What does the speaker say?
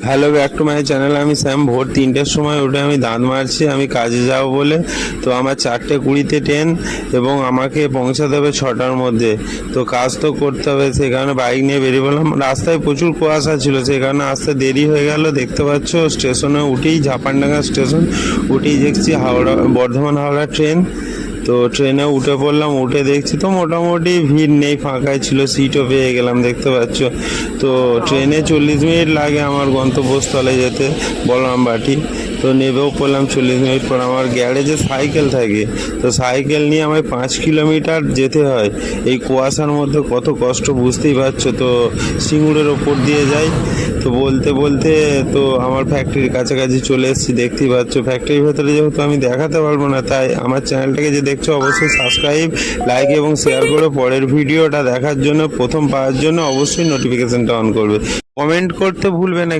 Hello back to my channel. আমি Sam. ভোর 3টের সময় উঠে আমি দাঁত মারছি, আমি কাজে যাব বলে। তো আমার 4:20-তে ট্রেন এবং আমাকে পৌঁছাতে হবে 6টার মধ্যে। তো কাজ তো করতে হবে, সেই কারণে বাইক নিয়ে বেরিয়ে পড়লাম। রাস্তায় প্রচুর কুয়াশা ছিল, সেই কারণে আসতে দেরি হয়ে গেল। দেখতে পাচ্ছ স্টেশনে উঠেই, ঝাপানডাঙ্গা স্টেশন উঠেই দেখছি বর্ধমান হাওড়া ট্রেন। তো ট্রেনে উঠে পড়লাম, উঠে দেখছি তো মোটামুটি ভিড় নেই, ফাঁকাই ছিল, সিটও পেয়ে গেলাম দেখতে পাচ্ছ। তো ট্রেনে 40 মিনিট লাগে আমার গন্তব্যস্থলে যেতে, বলরামবাটি। তো নেবেও পড়লাম 40 মিনিট পর। আমার গ্যারেজে সাইকেল থাকে, তো সাইকেল নিয়ে আমায় 5 কিলোমিটার যেতে হয়। এই কুয়াশার মধ্যে কত কষ্ট বুঝতেই পারছো। তো সিঙ্গুরের ওপর দিয়ে যাই। তো বলতে বলতে তো আমার ফ্যাক্টরির কাছাকাছি চলে এসেছি, দেখতেই পাচ্ছ। ফ্যাক্টরির ভেতরে যেহেতু আমি দেখাতে পারবো না, তাই আমার চ্যানেলটাকে যে দেখছো অবশ্যই সাবস্ক্রাইব, লাইক এবং শেয়ার করে পরের ভিডিওটা দেখার জন্য, প্রথম পাওয়ার জন্য অবশ্যই নোটিফিকেশনটা অন করবে। কমেন্ট করতে ভুলবে না।